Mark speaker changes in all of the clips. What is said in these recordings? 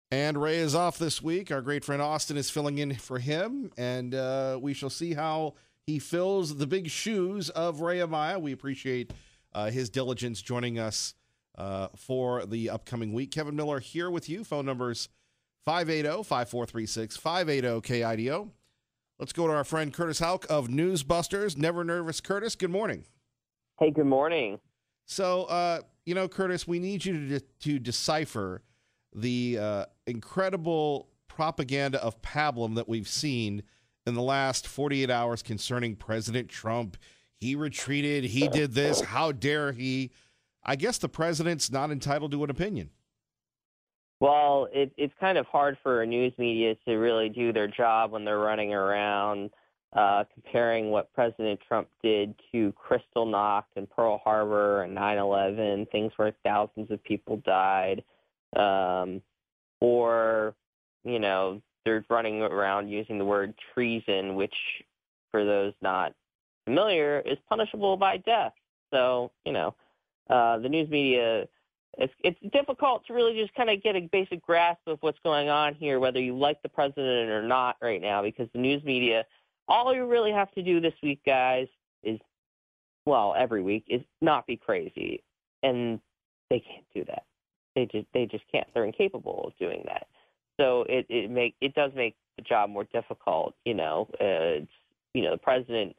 Speaker 1: And Ray is off this week. Our great friend Austin is filling in for him, and we shall see how he fills the big shoes of Ray Amaya. We appreciate his diligence joining us for the upcoming week. Kevin Miller here with you. Phone numbers 580-5436, 580-KIDO. Let's go to our friend Curtis Houck of Newsbusters. Never Nervous Curtis, good morning.
Speaker 2: Hey, good morning.
Speaker 1: So, Curtis, we need you to decipher the incredible propaganda of pablum that we've seen in the last 48 hours concerning President Trump. He retreated. He did this. How dare he? I guess the president's not entitled to an opinion.
Speaker 2: Well, it's kind of hard for news media to really do their job when they're running around comparing what President Trump did to Kristallnacht and Pearl Harbor and 9/11, things where thousands of people died. Or, they're running around using the word treason, which, for those not familiar, is punishable by death. So, the news media, it's difficult to really just kind of get a basic grasp of what's going on here, whether you like the president or not right now, because the news media, all you really have to do this week, guys, is, well, every week, is not be crazy. And they can't do that. They just can't. They're incapable of doing that. So it does make the job more difficult. The president.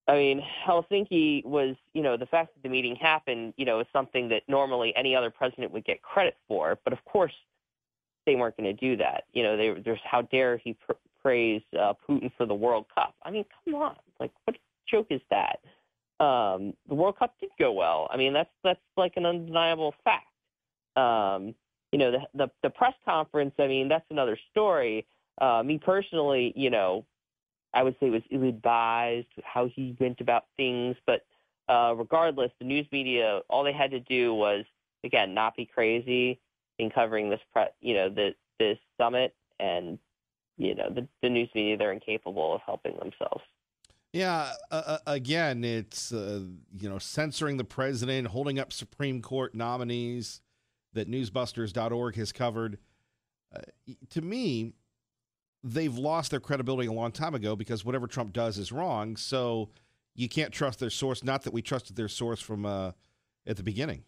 Speaker 2: I mean, Helsinki was, the fact that the meeting happened, is something that normally any other president would get credit for. But of course, they weren't going to do that. There's how dare he praise Putin for the World Cup? I mean, come on, like what joke is that? The World Cup did go well. I mean, that's like an undeniable fact. The press conference, I mean, that's another story. Me personally, I would say it was ill-advised how he went about things. But regardless, the news media, all they had to do was, again, not be crazy in covering this, this summit. And, the news media, they're incapable of helping themselves.
Speaker 1: Yeah, again, it's, censoring the president, holding up Supreme Court nominees that newsbusters.org has covered. To me, they've lost their credibility a long time ago because whatever Trump does is wrong. So you can't trust their source. Not that we trusted their source from at the beginning.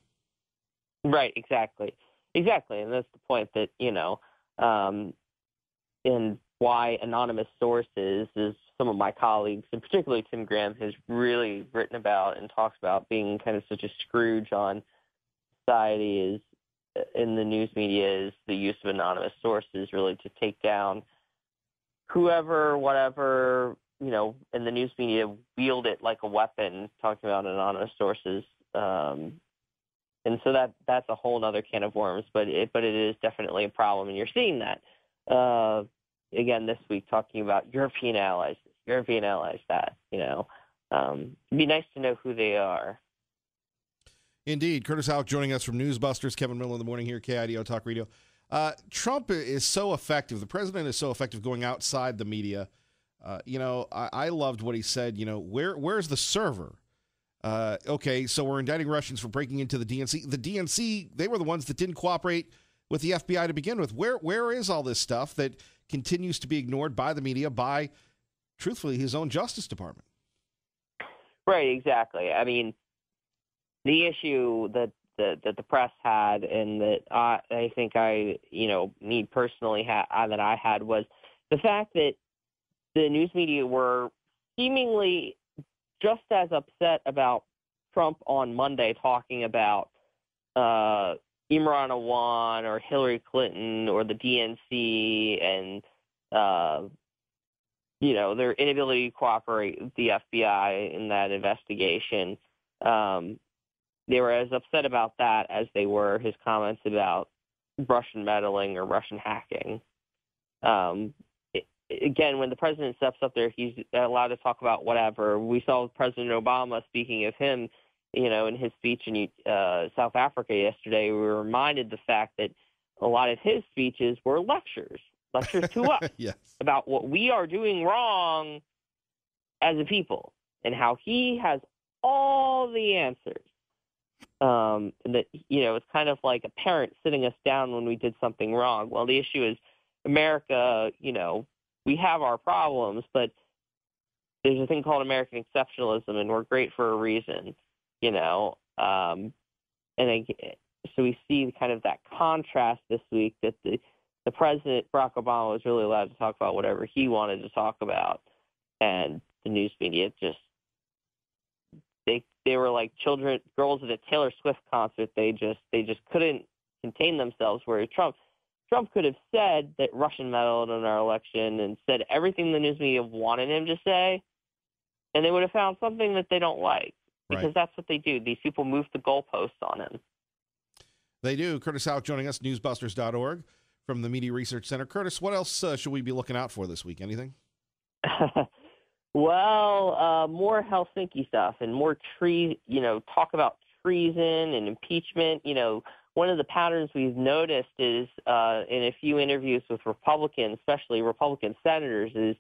Speaker 2: Right, exactly. And that's the point that, and why anonymous sources is some of my colleagues, and particularly Tim Graham, has really written about and talks about being kind of such a Scrooge on society is in the news media is the use of anonymous sources really to take down whoever, whatever, and the news media wield it like a weapon, talking about anonymous sources. And so that's a whole other can of worms, but it is definitely a problem, and you're seeing that. Again, this week, talking about European allies that, it'd be nice to know who they are.
Speaker 1: Indeed. Curtis Houck joining us from Newsbusters. Kevin Miller in the morning here, KIDO Talk Radio. Trump is so effective. The president is so effective going outside the media. I loved what he said. Where's the server? Okay, so we're indicting Russians for breaking into the DNC. The DNC, they were the ones that didn't cooperate with the FBI to begin with. Where is all this stuff that continues to be ignored by the media, by, truthfully, his own Justice Department?
Speaker 2: Right, exactly. I mean, the issue that the press had, and that I think me personally that I had, was the fact that the news media were seemingly just as upset about Trump on Monday talking about Imran Awan or Hillary Clinton or the DNC and their inability to cooperate with the FBI in that investigation. They were as upset about that as they were his comments about Russian meddling or Russian hacking. Again, when the president steps up there, he's allowed to talk about whatever. We saw President Obama speaking of him, in his speech in South Africa yesterday. We were reminded the fact that a lot of his speeches were lectures to us
Speaker 1: Yes.
Speaker 2: about what we are doing wrong as a people and how he has all the answers. And that, it's kind of like a parent sitting us down when we did something wrong. Well, the issue is America, we have our problems, but there's a thing called American exceptionalism, and we're great for a reason, so we see kind of that contrast this week that the president, Barack Obama, was really allowed to talk about whatever he wanted to talk about, and the news media just they were like girls at a Taylor Swift concert. They just couldn't contain themselves. Whereas Trump could have said that Russian meddled in our election and said everything the news media wanted him to say, and they would have found something that they don't like, because that's what they do. These people move the goalposts on him. They do.
Speaker 1: Curtis Houck joining us, newsbusters.org from the Media Research Center. Curtis, what else should we be looking out for this week? Anything?
Speaker 2: Well, more Helsinki stuff and more talk about treason and impeachment. One of the patterns we've noticed is in a few interviews with Republicans, especially Republican senators, is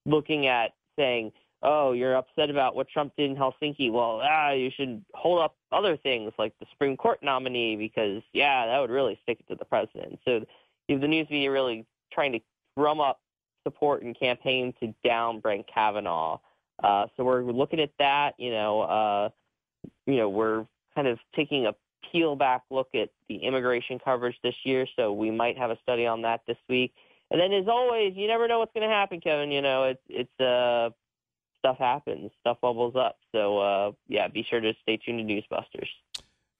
Speaker 2: looking at saying, oh, you're upset about what Trump did in Helsinki. Well, you should hold up other things like the Supreme Court nominee because, that would really stick it to the president. So the news media really trying to drum up support and campaign to down Brett Kavanaugh. So we're looking at that. We're kind of taking a peel back look at the immigration coverage this year. So we might have a study on that this week. And then, as always, you never know what's going to happen, Kevin. Stuff happens, stuff bubbles up. So be sure to stay tuned to Newsbusters.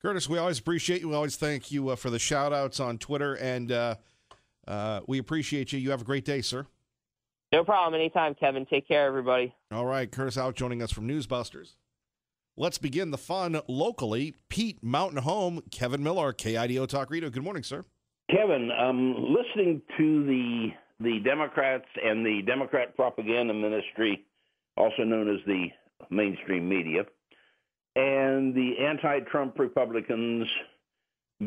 Speaker 1: Curtis, we always appreciate you. We always thank you for the shout outs on Twitter, and we appreciate you. You have a great day, sir.
Speaker 2: No problem. Anytime, Kevin. Take care, everybody.
Speaker 1: All right. Curtis Houck joining us from Newsbusters. Let's begin the fun locally. Pete, Mountain Home, Kevin Miller, KIDO Talk Radio. Good morning, sir.
Speaker 3: Kevin, listening to the Democrats and the Democrat propaganda ministry, also known as the mainstream media, and the anti-Trump Republicans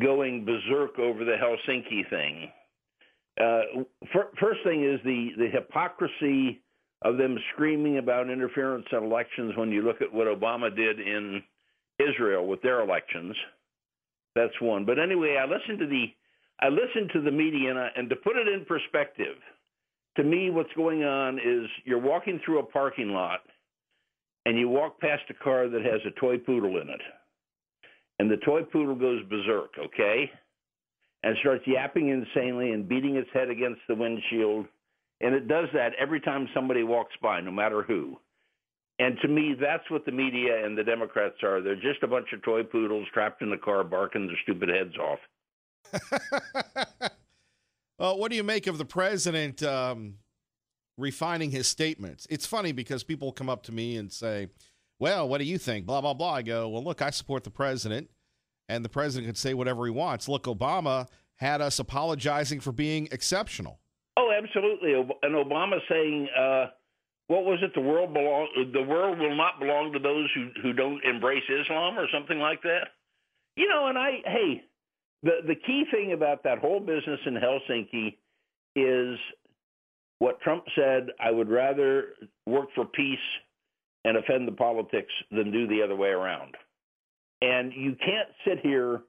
Speaker 3: going berserk over the Helsinki thing. First thing is the hypocrisy of them screaming about interference in elections when you look at what Obama did in Israel with their elections. That's one. But anyway, I listened to the media, and to put it in perspective, to me what's going on is you're walking through a parking lot, and you walk past a car that has a toy poodle in it. And the toy poodle goes berserk, okay? And starts yapping insanely and beating its head against the windshield. And it does that every time somebody walks by, no matter who. And to me, that's what the media and the Democrats are. They're just a bunch of toy poodles trapped in the car barking their stupid heads off.
Speaker 1: Well, what do you make of the president refining his statements? It's funny because people come up to me and say, well, what do you think? Blah, blah, blah. I go, well, look, I support the president. And the president can say whatever he wants. Look, Obama had us apologizing for being exceptional.
Speaker 3: Oh, absolutely. And Obama saying, what was it? The world will not belong to those who don't embrace Islam or something like that. And the key thing about that whole business in Helsinki is what Trump said, I would rather work for peace and offend the politics than do the other way around. And you can't sit here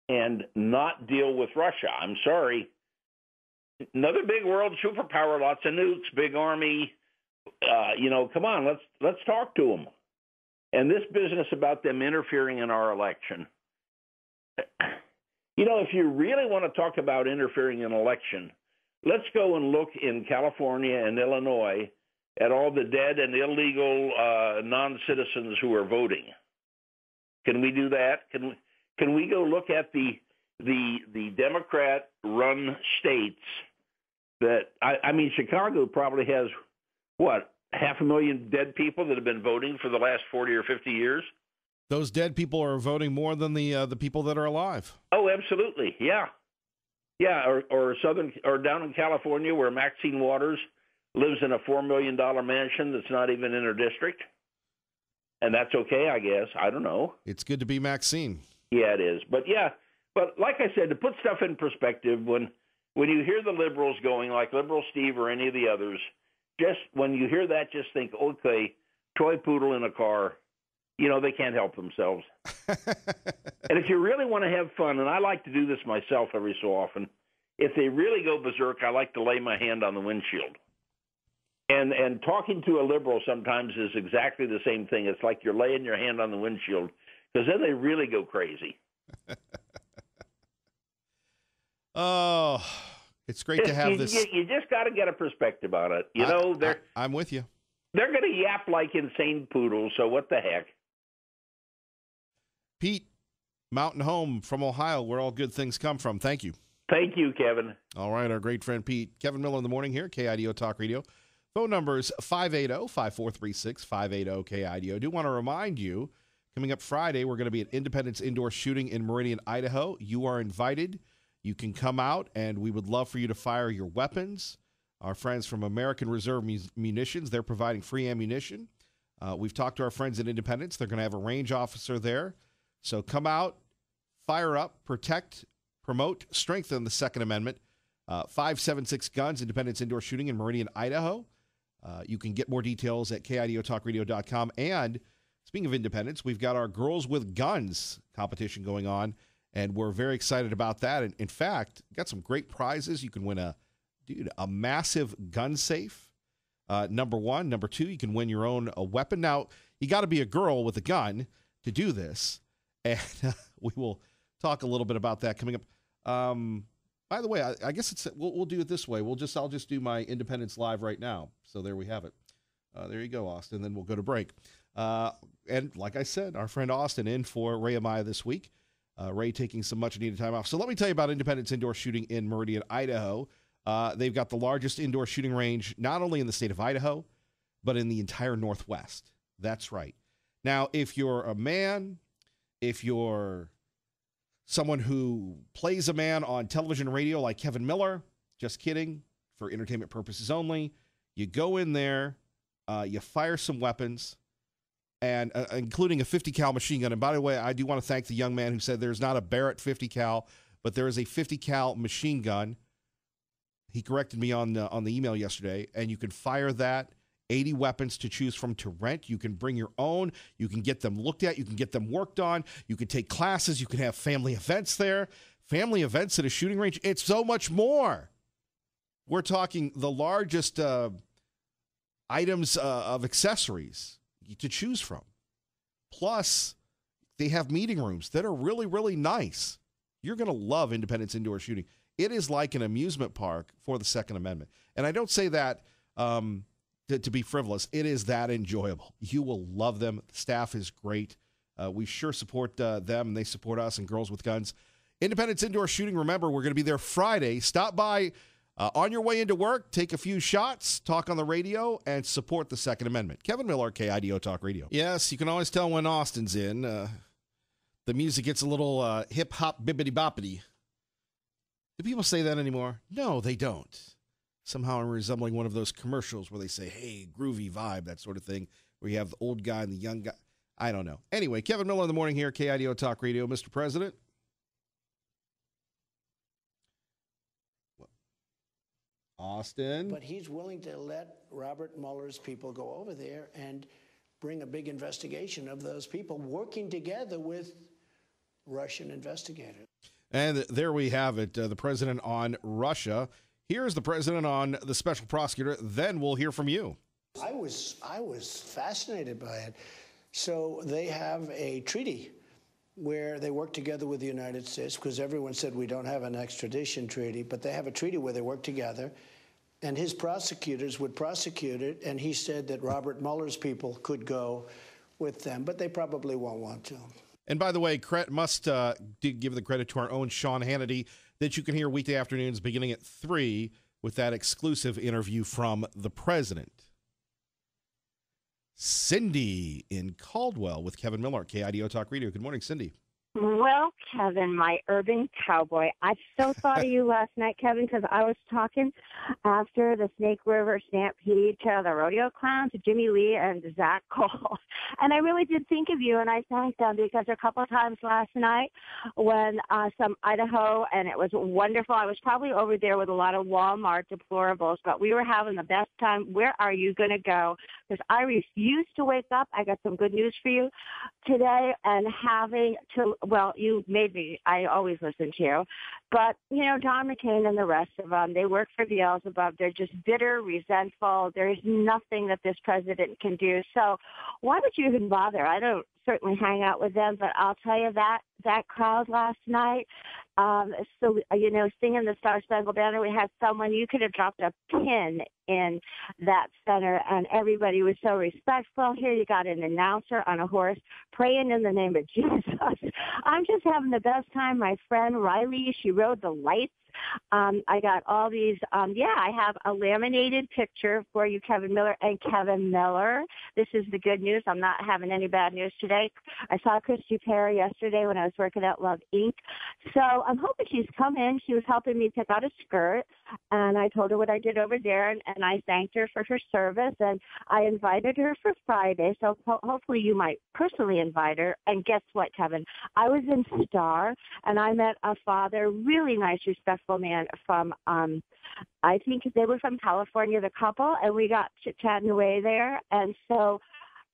Speaker 3: and not deal with Russia. I'm sorry. Another big world superpower, lots of nukes, big army. Come on, let's talk to them. And this business about them interfering in our election. If you really want to talk about interfering in an election, let's go and look in California and Illinois at all the dead and illegal non-citizens who are voting. Can we do that? Can we go look at the Democrat-run states that Chicago probably has what, 500,000 dead people that have been voting for the last 40 or 50 years?
Speaker 1: Those dead people are voting more than the people that are alive.
Speaker 3: Oh, absolutely, yeah. Or down in California where Maxine Waters lives in a $4 million mansion that's not even in her district. And that's okay, I guess. I don't know.
Speaker 1: It's good to be Maxine.
Speaker 3: Yeah, it is. But like I said, to put stuff in perspective, when you hear the liberals going, like Liberal Steve or any of the others, just when you hear that, just think, okay, toy poodle in a car, they can't help themselves. And if you really want to have fun, and I like to do this myself every so often, if they really go berserk, I like to lay my hand on the windshield. And talking to a liberal sometimes is exactly the same thing. It's like you're laying your hand on the windshield, because then they really go crazy.
Speaker 1: Oh, it's great to have this.
Speaker 3: You just got to get a perspective on it.
Speaker 1: I'm with you.
Speaker 3: They're going to yap like insane poodles, so what the heck?
Speaker 1: Pete, Mountain Home from Ohio, where all good things come from. Thank you.
Speaker 3: Thank you, Kevin.
Speaker 1: All right, our great friend Pete. Kevin Miller in the morning here, KIDO Talk Radio. Phone number is 580-5436, 580-KIDO. I do want to remind you, coming up Friday, we're going to be at Independence Indoor Shooting in Meridian, Idaho. You are invited. You can come out, and we would love for you to fire your weapons. Our friends from American Reserve Munitions, they're providing free ammunition. We've talked to our friends at Independence. They're going to have a range officer there. So come out, fire up, protect, promote, strengthen the Second Amendment. 576 Guns, Independence Indoor Shooting in Meridian, Idaho. You can get more details at KIDOTalkRadio.com. And speaking of Independence, we've got our Girls with Guns competition going on, and we're very excited about that. And in fact, got some great prizes. You can win a massive gun safe, number one. Number two, you can win your own weapon. Now, you got to be a girl with a gun to do this, and we will talk a little bit about that coming up. By the way, I guess we'll do it this way. I'll just do my Independence Live right now. So there we have it. There you go, Austin. Then we'll go to break. And like I said, our friend Austin in for Ray Amaya this week. Ray taking some much-needed time off. So let me tell you about Independence Indoor Shooting in Meridian, Idaho. They've got the largest indoor shooting range, not only in the state of Idaho, but in the entire Northwest. That's right. Now, if you're a man, if you're someone who plays a man on television and radio like Kevin Miller, just kidding, for entertainment purposes only, you go in there, you fire some weapons, and including a 50 cal machine gun. And by the way, I do want to thank the young man who said there's not a Barrett 50 cal, but there is a 50 cal machine gun. He corrected me on the email yesterday, and you can fire that. 80 weapons to choose from to rent. You can bring your own. You can get them looked at. You can get them worked on. You can take classes. You can have family events there. Family events at a shooting range. It's so much more. We're talking the largest items of accessories to choose from. Plus, they have meeting rooms that are really, really nice. You're going to love Independence Indoor Shooting. It is like an amusement park for the Second Amendment. And I don't say that to be frivolous. It is that enjoyable. You will love them. The staff is great. We sure support them, and they support us and Girls with Guns. Independence Indoor Shooting, remember, we're going to be there Friday. Stop by on your way into work, take a few shots, talk on the radio, and support the Second Amendment. Kevin Miller, KIDO Talk Radio. Yes, you can always tell when Austin's in. The music gets a little hip-hop bibbity-boppity. Do people say that anymore? No, they don't. Somehow I'm resembling one of those commercials where they say, hey, groovy vibe, that sort of thing, where you have the old guy and the young guy. I don't know. Anyway, Kevin Miller in the morning here, KIDO Talk Radio. Mr. President. Austin.
Speaker 4: But he's willing to let Robert Mueller's people go over there and bring a big investigation of those people working together with Russian investigators. And
Speaker 1: there we have it, the president on Russia. Here's the president on the special prosecutor. Then we'll hear from you.
Speaker 4: I was fascinated by it. So they have a treaty where they work together with the United States, because everyone said we don't have an extradition treaty, but they have a treaty where they work together, and his prosecutors would prosecute it, and he said that Robert Mueller's people could go with them, but they probably won't want to.
Speaker 1: And by the way, must give the credit to our own Sean Hannity, that you can hear weekday afternoons beginning at 3 with that exclusive interview from the president. Cindy in Caldwell with Kevin Miller at KIDO Talk Radio. Good morning, Cindy.
Speaker 5: Well, Kevin, my urban cowboy, I so thought of you last night, Kevin, because I was talking after the Snake River Stampede to the rodeo clowns, Jimmy Lee and Zach Cole. And I really did think of you, and I thanked them because a couple of times last night when some Idaho, and it was wonderful. I was probably over there with a lot of Walmart deplorables, but we were having the best time. Where are you going to go because I refuse to wake up. I got some good news for you today, and having to, well, you made me, I always listen to you, but, you know, Don McCain and the rest of them, they work for Beelzebub. They're just bitter, resentful. There's nothing that this president can do. So why would you even bother? I don't certainly hang out with them, but I'll tell you that crowd last night, so, you know, singing the Star Spangled Banner, we had someone, you could have dropped a pin in that center, and everybody was so respectful. Here you got an announcer on a horse praying in the name of Jesus. I'm just having the best time. My friend Riley, she rode the lights. I got all these, I have a laminated picture for you, Kevin Miller. And Kevin Miller, this is the good news. I'm not having any bad news today. I saw Christy Perry yesterday when I was working at Love Inc. So I'm hoping she's come in. She was helping me pick out a skirt, and I told her what I did over there, and I thanked her for her service, and I invited her for Friday. So hopefully you might personally invite her. And guess what, Kevin? I was in Star, and I met a father, really nice, respectful man from, I think they were from California, the couple, and we got chit-chatting away there. And so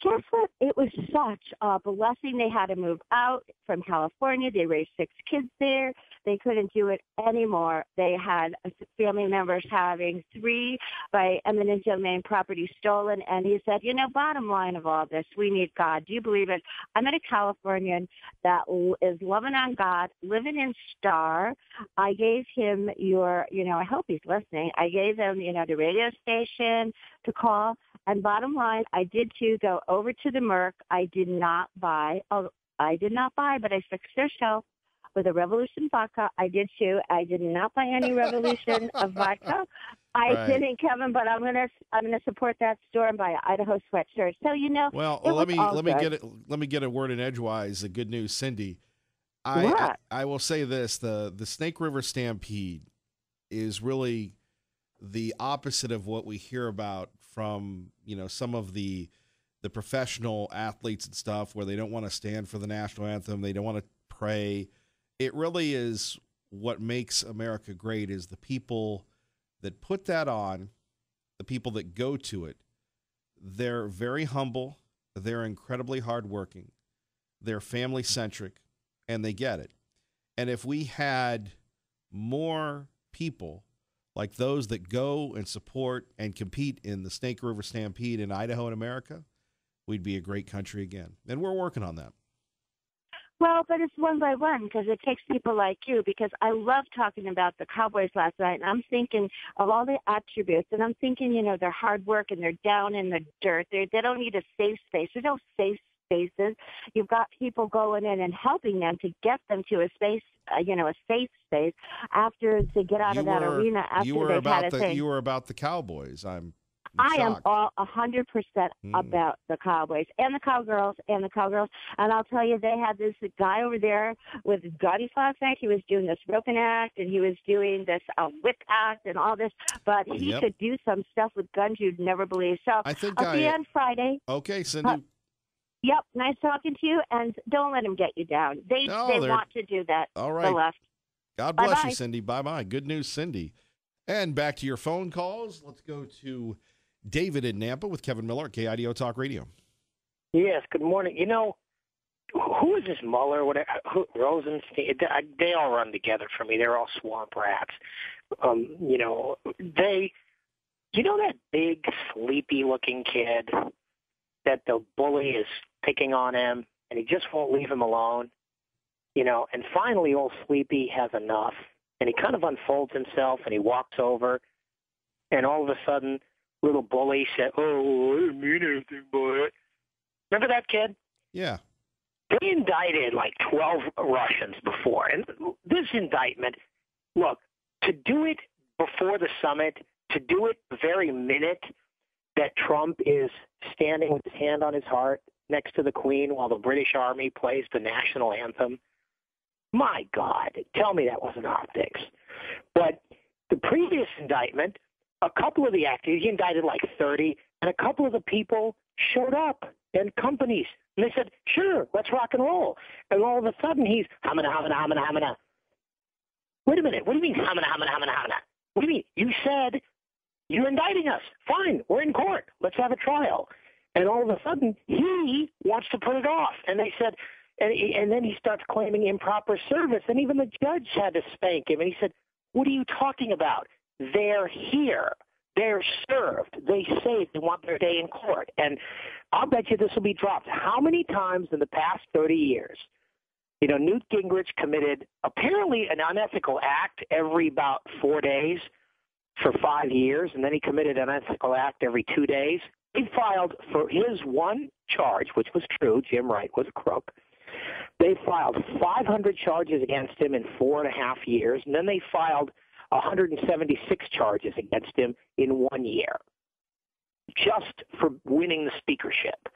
Speaker 5: guess what? It was such a blessing. They had to move out from California. They raised 6 kids there. They couldn't do it anymore. They had family members having 3 by eminent domain property stolen. And he said, you know, bottom line of all this, we need God. Do you believe it? I met a Californian that is loving on God, living in Star. I gave him your, you know, I hope he's listening. I gave him, you know, the radio station to call. And bottom line, I did too go over to the Merc. I did not buy, but I fixed their shelf with a Revolution vodka. I did too. I did not buy any Revolution of vodka. I didn't, Kevin, but I'm gonna support that store and buy an Idaho sweatshirt. So you know,
Speaker 1: well, let me get a word in edgewise. The good news, Cindy. I will say this: the Snake River Stampede is really the opposite of what we hear about from, you know, some of the professional athletes and stuff, where they don't want to stand for the national anthem, they don't want to pray. It really is what makes America great is the people that put that on, the people that go to it. They're very humble, they're incredibly hardworking, they're family-centric, and they get it. And if we had more people like those that go and support and compete in the Snake River Stampede in Idaho and America, we'd be a great country again. And we're working on that.
Speaker 5: Well, but it's one by one because it takes people like you, because I love talking about the Cowboys last night, and I'm thinking of all the attributes, and I'm thinking, you know, their hard work and they're down in the dirt. They don't need a safe space. There's no safe spaces. You've got people going in and helping them to get them to a space, a safe space after they get out of that arena after they've had a thing.
Speaker 1: You were about the Cowboys.
Speaker 5: I am all 100% about the Cowboys and the Cowgirls. And I'll tell you, they had this guy over there with Gaudy Fox act. He was doing this roping act, and he was doing this whip act and all this. But he could do some stuff with guns you'd never believe. So I'll see you on Friday.
Speaker 1: Okay, Cindy.
Speaker 5: Yep, nice talking to you. And don't let them get you down. They want to do that.
Speaker 1: All right.
Speaker 5: The left.
Speaker 1: God bless you, Cindy. Bye-bye. Good news, Cindy. And back to your phone calls. Let's go to David in Nampa with Kevin Miller at KIDO Talk Radio.
Speaker 6: Yes, good morning. You know, who is this Mueller? Rosenstein? They all run together for me. They're all swamp rats. That big, sleepy-looking kid that the bully is picking on him, and he just won't leave him alone. You know, and finally old Sleepy has enough, and he kind of unfolds himself, and he walks over, and all of a sudden, little bully said, "Oh, I didn't mean anything by it." Remember that kid?
Speaker 1: Yeah.
Speaker 6: They indicted like 12 Russians before. And this indictment, look, to do it before the summit, to do it the very minute that Trump is standing with his hand on his heart next to the Queen while the British Army plays the national anthem, my God, tell me that wasn't optics. But the previous indictment, a couple of the actors, he indicted like 30, and a couple of the people showed up, and companies. And they said, sure, let's rock and roll. And all of a sudden he's, hamana, hamana, hamana, hamana. Wait a minute, what do you mean, hamana, hamana, hamana, hamana? What do you mean? You said you're indicting us. Fine, we're in court. Let's have a trial. And all of a sudden, he wants to put it off. And they said, and then he starts claiming improper service. And even the judge had to spank him. And he said, what are you talking about? They're here. They're served. They say they want their day in court. And I'll bet you this will be dropped. How many times in the past 30 years, Newt Gingrich committed apparently an unethical act every about 4 days for 5 years, and then he committed an unethical act every 2 days. He filed for his one charge, which was true. Jim Wright was a crook. They filed 500 charges against him in 4.5 years, and then they filed 176 charges against him in 1 year, just for winning the speakership.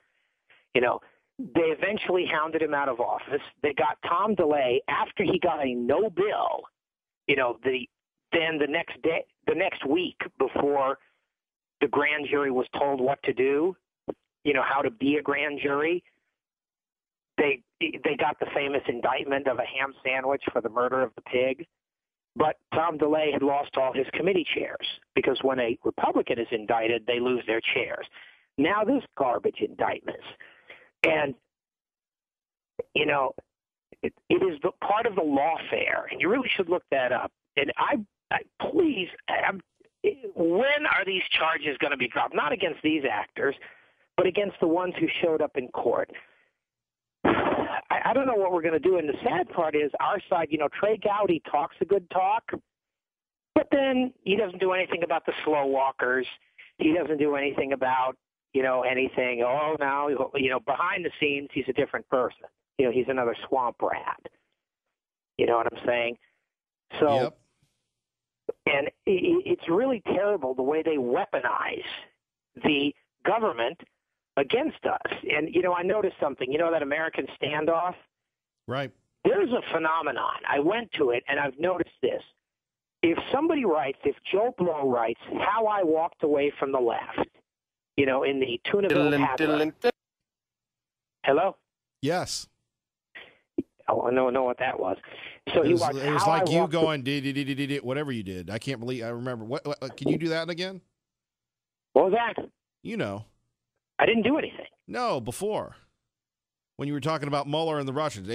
Speaker 6: They eventually hounded him out of office. They got Tom DeLay after he got a no bill. Then the next week before the grand jury was told what to do, how to be a grand jury, they got the famous indictment of a ham sandwich for the murder of the pig. But Tom DeLay had lost all his committee chairs because when a Republican is indicted, they lose their chairs. Now there's garbage indictments. And, it is part of the lawfare, and you really should look that up. And please, when are these charges going to be dropped? Not against these actors, but against the ones who showed up in court. I don't know what we're going to do. And the sad part is our side, Trey Gowdy talks a good talk, but then he doesn't do anything about the slow walkers. He doesn't do anything about, anything. Oh, now, behind the scenes, he's a different person. He's another swamp rat. You know what I'm saying? So,
Speaker 1: yep.
Speaker 6: And it's really terrible the way they weaponize the government against us. And, I noticed something. That American standoff?
Speaker 1: Right.
Speaker 6: There's a phenomenon. I went to it, and I've noticed this. If somebody writes, if Joe Blow writes, how I walked away from the left, in the Tunaville Paddler. Hello?
Speaker 1: Yes.
Speaker 6: Oh, I don't know what that was. So
Speaker 1: it was like you going, whatever you did. I can't believe I remember. What can you do that again?
Speaker 6: What was that?
Speaker 1: I
Speaker 6: didn't do anything.
Speaker 1: No, before. When you were talking about Mueller and the Russians.
Speaker 6: Oh,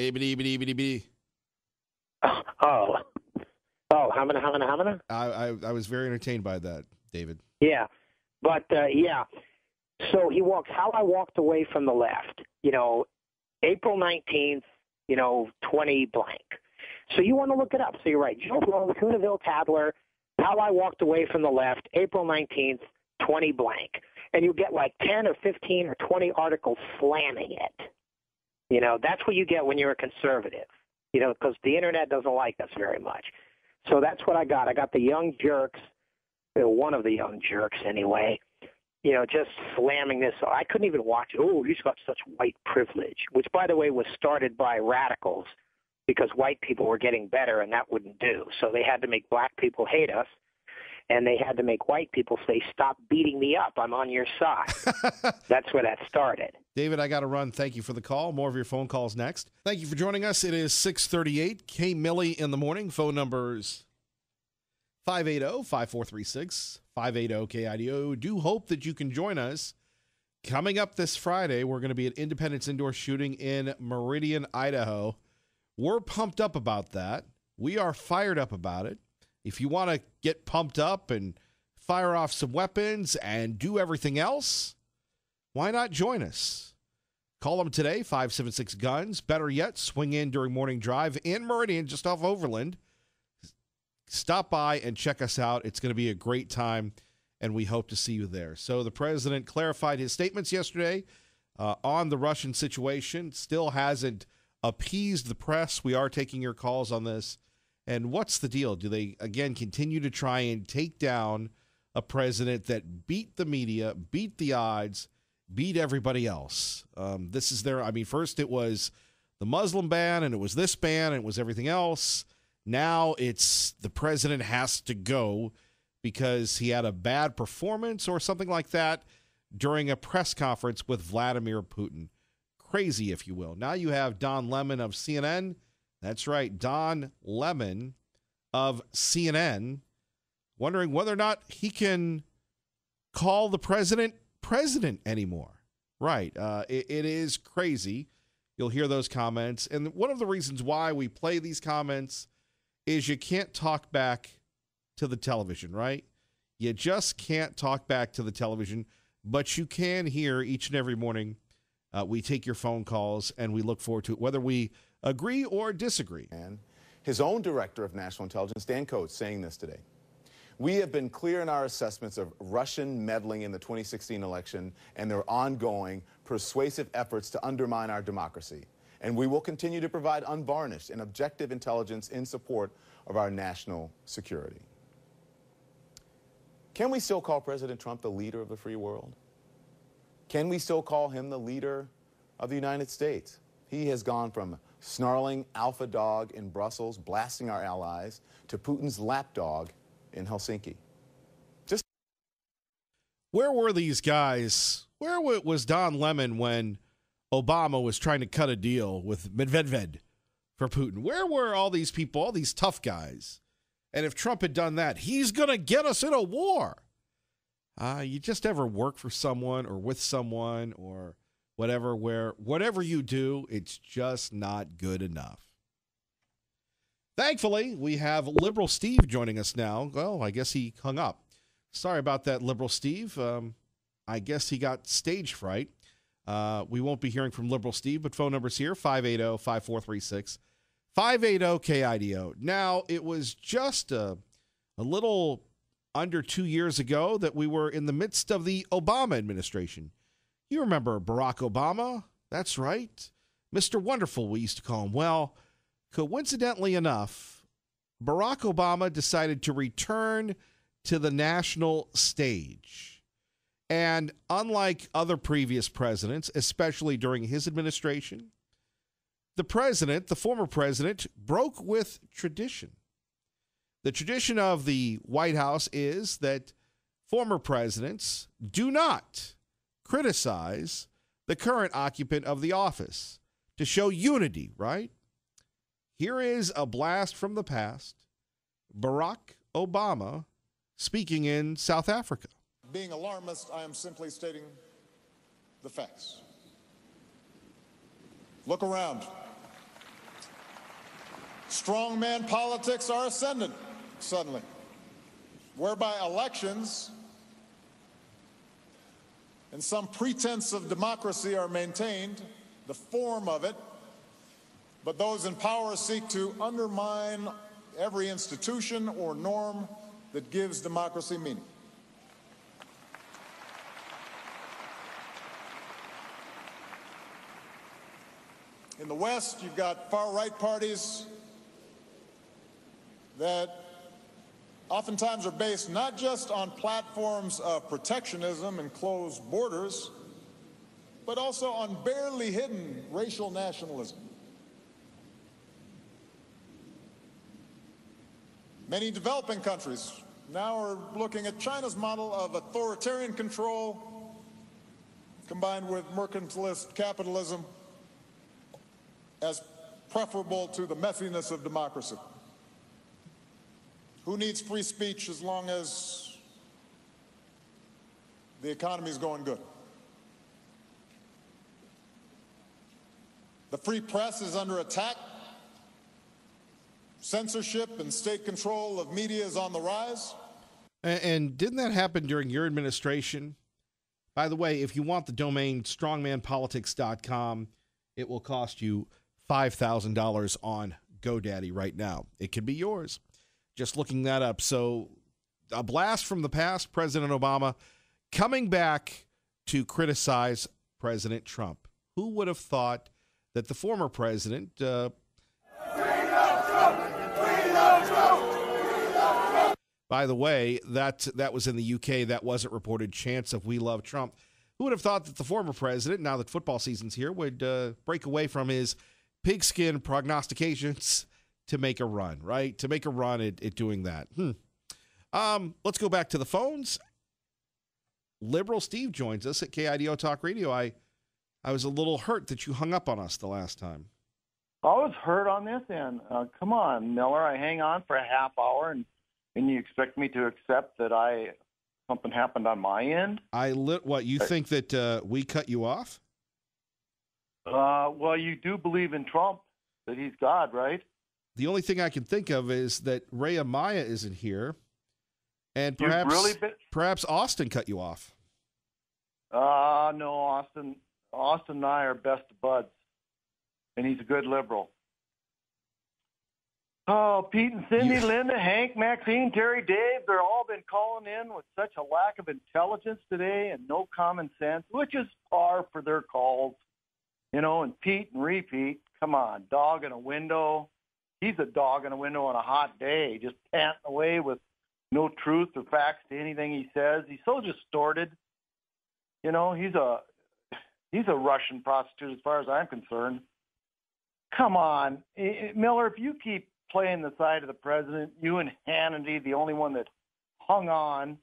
Speaker 6: hamina.
Speaker 1: I was very entertained by that, David.
Speaker 6: Yeah. But, yeah. So he walks, how I walked away from the left, April 19th, 20 blank. So you want to look it up. So you're right. Joe Blow, the Tunaville Paddler, how I walked away from the left, April 19th, 20 blank. And you get like 10 or 15 or 20 articles slamming it. That's what you get when you're a conservative, because the internet doesn't like us very much. So that's what I got. I got the young jerks, one of the young jerks anyway, just slamming this. I couldn't even watch it. Oh, he's got such white privilege, which, by the way, was started by radicals because white people were getting better and that wouldn't do. So they had to make black people hate us, and they had to make white people say, stop beating me up. I'm on your side. That's where that started.
Speaker 1: David, I got to run. Thank you for the call. More of your phone calls next. Thank you for joining us. It is 6:38. K. Millie in the morning. Phone numbers 580-5436, 580-KIDO. Do hope that you can join us. Coming up this Friday, we're going to be at Independence Indoor Shooting in Meridian, Idaho. We're pumped up about that. We are fired up about it. If you want to get pumped up and fire off some weapons and do everything else, why not join us? Call them today, 576-GUNS. Better yet, swing in during morning drive in Meridian, just off Overland. Stop by and check us out. It's going to be a great time, and we hope to see you there. So the president clarified his statements yesterday on the Russian situation. Still hasn't appeased the press. We are taking your calls on this. And what's the deal? Do they, again, continue to try and take down a president that beat the media, beat the odds, beat everybody else? This is first it was the Muslim ban, and it was this ban, and it was everything else. Now it's the president has to go because he had a bad performance or something like that during a press conference with Vladimir Putin. Crazy, if you will. Now you have Don Lemon of CNN. That's right, Don Lemon of CNN, wondering whether or not he can call the president anymore. Right. It is crazy. You'll hear those comments. And one of the reasons why we play these comments is you can't talk back to the television, right? You just can't talk back to the television, but you can hear each and every morning. We take your phone calls, and we look forward to it, whether we agree or disagree.
Speaker 7: And his own director of national intelligence, Dan Coates, saying this today. We have been clear in our assessments of Russian meddling in the 2016 election and their ongoing persuasive efforts to undermine our democracy. And we will continue to provide unvarnished and objective intelligence in support of our national security. Can we still call President Trump the leader of the free world? Can we still call him the leader of the United States? He has gone from snarling alpha dog in Brussels, blasting our allies, to Putin's lapdog in Helsinki.
Speaker 1: Where were these guys? Where was Don Lemon when Obama was trying to cut a deal with Medvedev for Putin? Where were all these people, all these tough guys? And if Trump had done that, he's going to get us in a war. You just ever work for someone or with someone or whatever, where whatever you do, it's just not good enough. Thankfully, we have Liberal Steve joining us now. Well, I guess he hung up. Sorry about that, Liberal Steve. I guess he got stage fright. We won't be hearing from Liberal Steve, but phone number's here, 580-5436, 580-KIDO. Now, it was just a little under 2 years ago that we were in the midst of the Obama administration. You remember Barack Obama? That's right. Mr. Wonderful, we used to call him. Well, coincidentally enough, Barack Obama decided to return to the national stage. And unlike other previous presidents, especially during his administration, the former president, broke with tradition. The tradition of the White House is that former presidents do not criticize the current occupant of the office to show unity, right? Here is a blast from the past. Barack Obama speaking in South Africa.
Speaker 8: Being alarmist, I am simply stating the facts. Look around. Strongman politics are ascendant suddenly, whereby elections and some pretense of democracy are maintained, the form of it, but those in power seek to undermine every institution or norm that gives democracy meaning. In the West, you've got far-right parties that oftentimes are based not just on platforms of protectionism and closed borders, but also on barely hidden racial nationalism. Many developing countries now are looking at China's model of authoritarian control combined with mercantilist capitalism as preferable to the messiness of democracy. Who needs free speech as long as the economy is going good? The free press is under attack. Censorship and state control of media is on the rise.
Speaker 1: And didn't that happen during your administration? By the way, if you want the domain strongmanpolitics.com, it will cost you $5,000 on GoDaddy right now. It could be yours. Just looking that up. So a blast from the past, President Obama coming back to criticize President Trump. Who would have thought that the former president... By the way, that was in the UK. That wasn't reported. Chants of "We Love Trump." Who would have thought that the former president, now that football season's here, would break away from his pigskin prognostications to make a run, right? To make a run at doing that. Let's go back to the phones. Liberal Steve joins us at KIDO Talk Radio. I was a little hurt that you hung up on us the last time.
Speaker 9: I was hurt on this end. Come on, Miller. I hang on for a half hour, and you expect me to accept that I something happened on my end.
Speaker 1: What, you think that we cut you off?
Speaker 9: Well, you do believe in Trump, that he's God, right?
Speaker 1: The only thing I can think of is that Rhea Maya isn't here, and
Speaker 9: You've really
Speaker 1: perhaps Austin cut you off.
Speaker 9: No, Austin and I are best buds, and he's a good liberal. Oh, Pete and Cindy, Linda, Hank, Maxine, Terry, Dave, they're all been calling in with such a lack of intelligence today and no common sense, which is par for their calls. You know, and Pete and repeat, come on, dog in a window. He's a dog in a window on a hot day, just panting away with no truth or facts to anything he says. He's so distorted. You know, he's a Russian prostitute as far as I'm concerned. Come on, Miller, if you keep playing the side of the president, you and Hannity, the only one that hung on,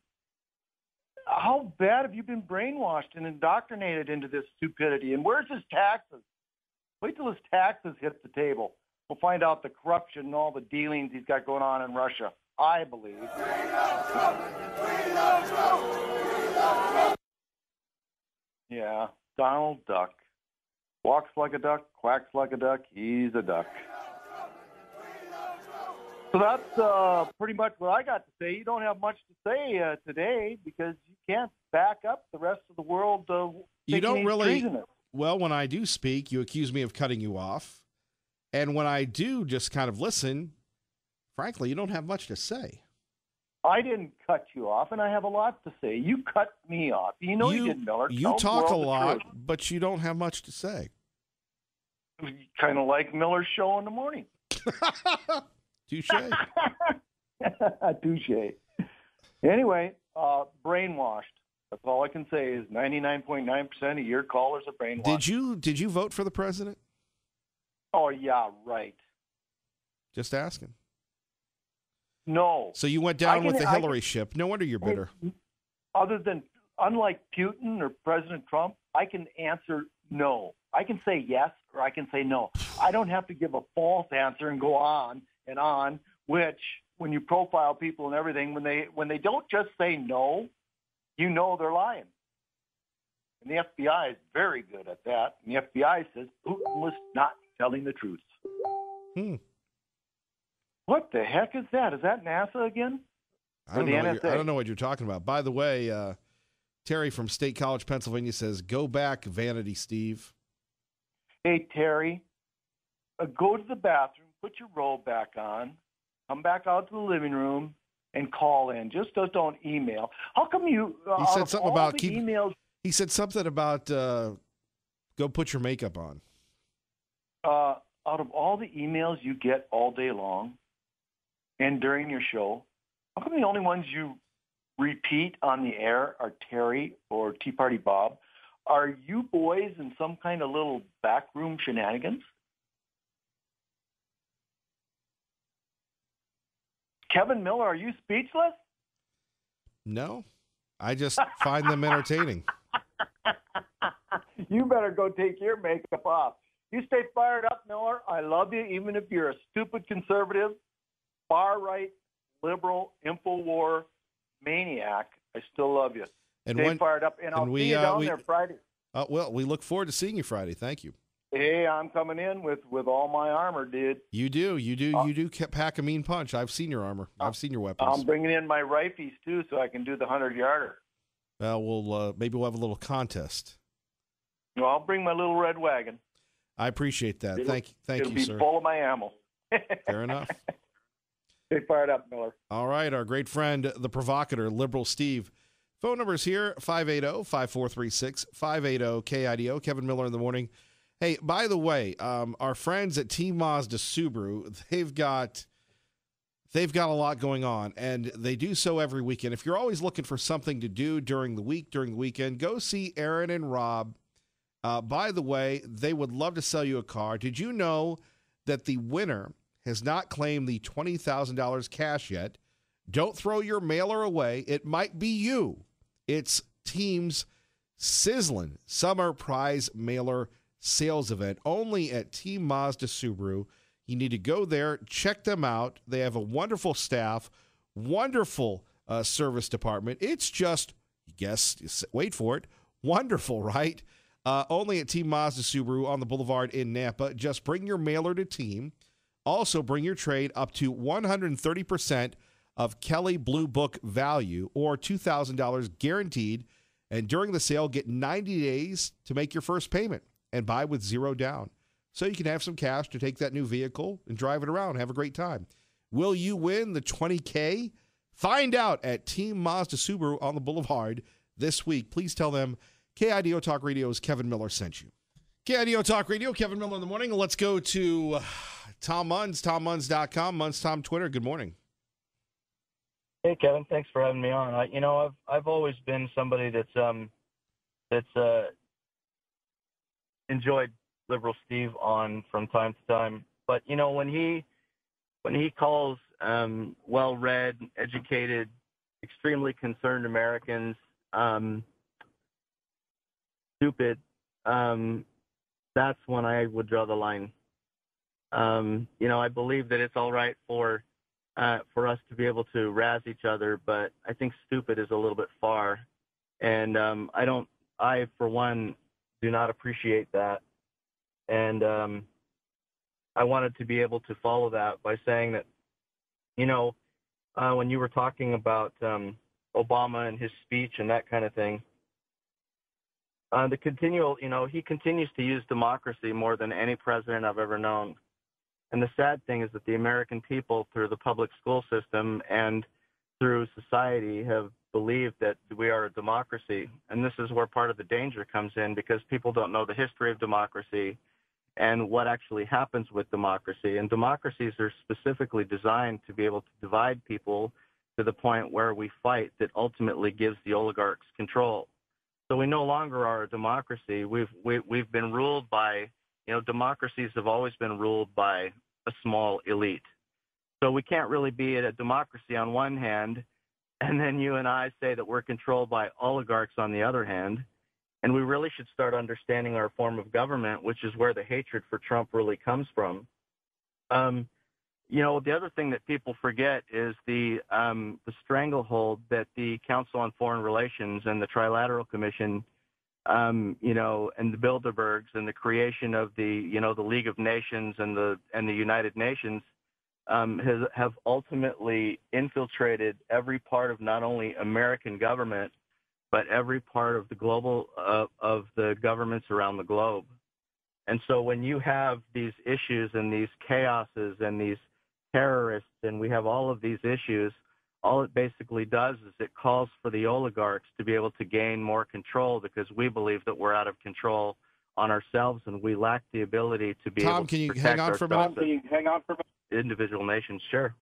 Speaker 9: how bad have you been brainwashed and indoctrinated into this stupidity? And where's his taxes? Wait till his taxes hit the table. We'll find out the corruption and all the dealings he's got going on in Russia, I believe. Yeah, Donald Duck. Walks like a duck, quacks like a duck, he's a duck. So that's pretty much what I got to say. You don't have much to say today because you can't back up the rest of the world.
Speaker 1: You don't really.
Speaker 9: Treasonous.
Speaker 1: Well, when I do speak, you accuse me of cutting you off. And when I do just kind of listen, frankly, you don't have much to say.
Speaker 9: I didn't cut you off, and I have a lot to say. You cut me off. You know you did, Miller.
Speaker 1: You talk a lot, but you don't have much to say.
Speaker 9: Kind of like Miller's show in the morning.
Speaker 1: Touche.
Speaker 9: Touche. Anyway, brainwashed. That's all I can say is 99.9% of your callers are brainwashed.
Speaker 1: Did you vote for the president?
Speaker 9: Oh, yeah, right.
Speaker 1: Just asking.
Speaker 9: No.
Speaker 1: So you went down with the Hillary ship. No wonder you're bitter.
Speaker 9: Other than, unlike Putin or President Trump, I can answer no. I can say yes or I can say no. I don't have to give a false answer and go on and on, which when you profile people and everything, when they don't just say no, you know they're lying. And the FBI is very good at that. And the FBI says Putin was not telling the truth. What the heck is that? Is that NASA again?
Speaker 1: I don't know what you're talking about. By the way, Terry from State College, Pennsylvania says, go back, Vanity Steve.
Speaker 9: Hey, Terry, go to the bathroom, put your robe back on, come back out to the living room, and call in. Just don't email. How come you...
Speaker 1: He said something about...
Speaker 9: emails,
Speaker 1: he said something about go put your makeup on.
Speaker 9: Out of all the emails you get all day long and during your show, how come the only ones you repeat on the air are Terry or Tea Party Bob? Are you boys in some kind of little backroom shenanigans? Kevin Miller, are you speechless?
Speaker 1: No, I just find them entertaining.
Speaker 9: You better go take your makeup off. You stay fired up, Miller. I love you, even if you're a stupid conservative, far-right, liberal, InfoWar maniac. I still love you.
Speaker 1: And
Speaker 9: stay fired up, and I'll see you down there Friday.
Speaker 1: Well, we look forward to seeing you Friday. Thank you.
Speaker 9: Hey, I'm coming in with all my armor, dude.
Speaker 1: You do pack a mean punch. I've seen your armor. I've seen your weapons.
Speaker 9: I'm bringing in my rifles, too, so I can do the 100-yarder.
Speaker 1: Maybe we'll have a little contest.
Speaker 9: Well, I'll bring my little red wagon.
Speaker 1: I appreciate that. Thank you, sir.
Speaker 9: It'll be full of my ammo.
Speaker 1: Fair enough.
Speaker 9: Stay fired up, Miller.
Speaker 1: All right, our great friend, the provocateur, Liberal Steve. Phone number's here, 580-5436, 580-KIDO. Kevin Miller in the morning. Hey, by the way, our friends at Team Mazda Subaru, they've got a lot going on, and they do so every weekend. If you're always looking for something to do during the weekend, go see Aaron and Rob. By the way, they would love to sell you a car. Did you know that the winner has not claimed the $20,000 cash yet? Don't throw your mailer away. It might be you. It's Team's sizzling summer prize mailer sales event only at Team Mazda Subaru. You need to go there, check them out. They have a wonderful staff, wonderful service department. It's just, wait for it, wonderful, right? Only at Team Mazda Subaru on the Boulevard in Nampa. Just bring your mailer to Team. Also, bring your trade up to 130% of Kelly Blue Book value or $2,000 guaranteed. And during the sale, get 90 days to make your first payment and buy with zero down. So you can have some cash to take that new vehicle and drive it around. Have a great time. Will you win the $20K? Find out at Team Mazda Subaru on the Boulevard this week. Please tell them KIDO Talk Radio's Kevin Miller sent you. KIDO Talk Radio, Kevin Miller in the morning. Let's go to Tom Munns, TomMunns.com, Munns Tom Twitter. Good morning.
Speaker 10: Hey, Kevin. Thanks for having me on. I've always been somebody that's enjoyed Liberal Steve on from time to time. But when he calls well-read, educated, extremely concerned Americans stupid, that's when I would draw the line. I believe that it's all right for us to be able to razz each other, but I think stupid is a little bit far. And I, for one, do not appreciate that. And I wanted to be able to follow that by saying that, when you were talking about Obama and his speech and that kind of thing, he continues to use democracy more than any president I've ever known. And the sad thing is that the American people, through the public school system and through society, have believed that we are a democracy. And this is where part of the danger comes in, because people don't know the history of democracy and what actually happens with democracy. And democracies are specifically designed to be able to divide people to the point where we fight that ultimately gives the oligarchs control. So we no longer are a democracy. We've been ruled by, democracies have always been ruled by a small elite. So we can't really be a democracy on one hand, and then you and I say that we're controlled by oligarchs on the other hand. And we really should start understanding our form of government, which is where the hatred for Trump really comes from. The other thing that people forget is the stranglehold that the Council on Foreign Relations and the Trilateral Commission, and the Bilderbergs and the creation of the League of Nations and the United Nations have ultimately infiltrated every part of not only American government, but every part of the global of the governments around the globe. And so when you have these issues and these chaoses and these terrorists, and we have all of these issues, all it basically does is it calls for the oligarchs to be able to gain more control, because we believe that we're out of control on ourselves and we lack the ability to be able to protect ourselves.
Speaker 1: Tom, can you hang on for a minute?
Speaker 10: Individual nations, sure.